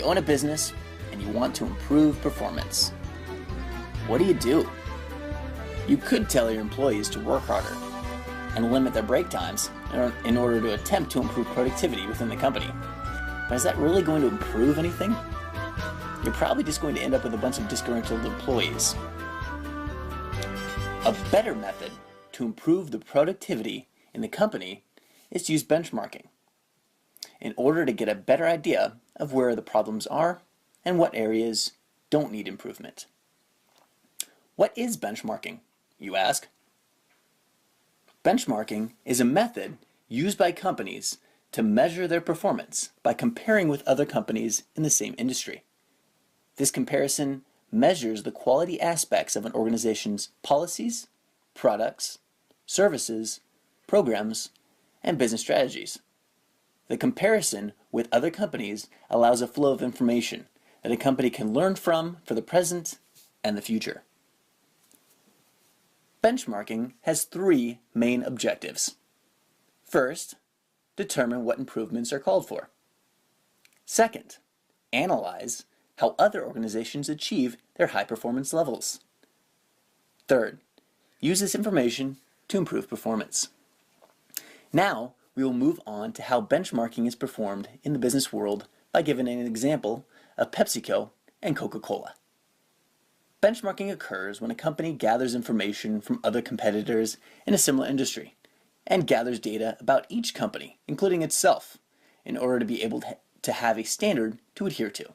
own a business and you want to improve performance. What do? You could tell your employees to work harder and limit their break times in order to attempt to improve productivity within the company. But is that really going to improve anything? You're probably just going to end up with a bunch of disgruntled employees. A better method to improve the productivity in the company is to use benchmarking in order to get a better idea of where the problems are and what areas don't need improvement. What is benchmarking, you ask? Benchmarking is a method used by companies to measure their performance by comparing with other companies in the same industry. This comparison measures the quality aspects of an organization's policies, products, services, programs, and business strategies. The comparison with other companies allows a flow of information that a company can learn from for the present and the future. Benchmarking has three main objectives. First, determine what improvements are called for. Second, analyze how other organizations achieve their high performance levels. Third, use this information to improve performance. Now, we will move on to how benchmarking is performed in the business world by giving an example of Pepsico and Coca-Cola. Benchmarking occurs when a company gathers information from other competitors in a similar industry and gathers data about each company, including itself, in order to be able to have a standard to adhere to.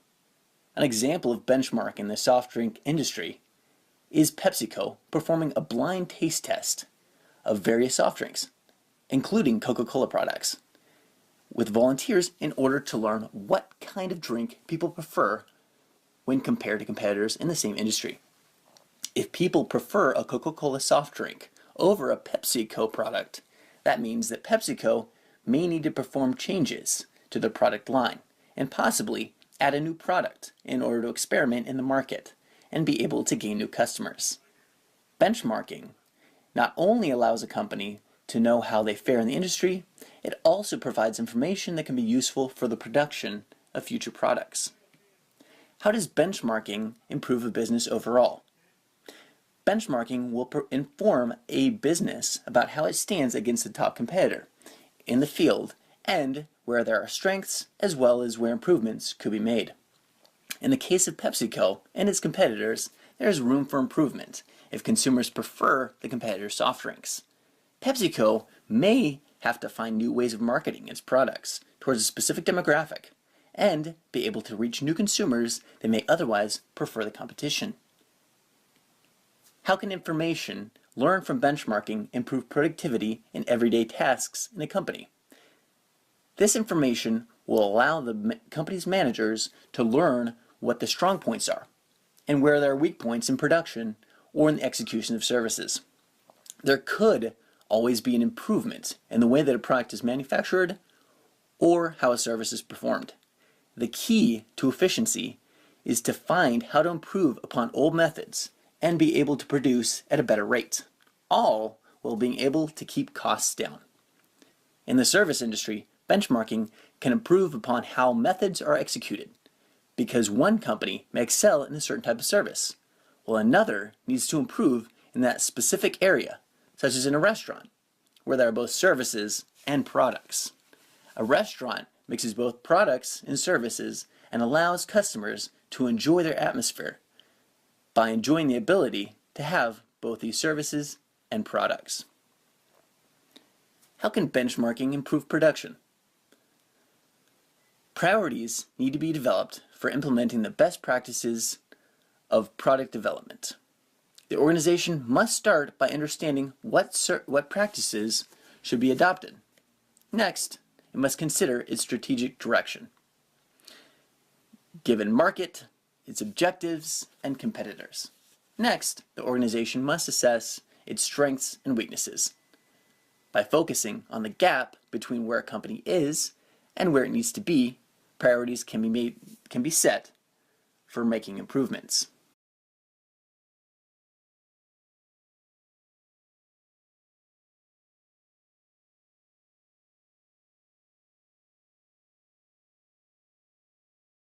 An example of benchmark in the soft drink industry is Pepsico performing a blind taste test of various soft drinks, including Coca-Cola products, with volunteers in order to learn what kind of drink people prefer when compared to competitors in the same industry. If people prefer a Coca-Cola soft drink over a PepsiCo product, that means that PepsiCo may need to perform changes to their product line and possibly add a new product in order to experiment in the market and be able to gain new customers. Benchmarking not only allows a company to know how they fare in the industry, it also provides information that can be useful for the production of future products. How does benchmarking improve a business overall? Benchmarking will inform a business about how it stands against the top competitor in the field and where there are strengths as well as where improvements could be made. In the case of PepsiCo and its competitors, there is room for improvement if consumers prefer the competitor's soft drinks. PepsiCo may have to find new ways of marketing its products towards a specific demographic and be able to reach new consumers that may otherwise prefer the competition. How can information learned from benchmarking improve productivity in everyday tasks in a company? This information will allow the company's managers to learn what the strong points are and where there are weak points in production or in the execution of services. There could always be an improvement in the way that a product is manufactured or how a service is performed. The key to efficiency is to find how to improve upon old methods and be able to produce at a better rate, all while being able to keep costs down. In the service industry, benchmarking can improve upon how methods are executed, because one company may excel in a certain type of service, while another needs to improve in that specific area, such as in a restaurant, where there are both services and products. A restaurant mixes both products and services and allows customers to enjoy their atmosphere by enjoying the ability to have both these services and products. How can benchmarking improve production? Priorities need to be developed for implementing the best practices of product development. The organization must start by understanding what practices should be adopted. Next, it must consider its strategic direction, given market, its objectives, and competitors. Next, the organization must assess its strengths and weaknesses. By focusing on the gap between where a company is and where it needs to be, priorities can be set for making improvements.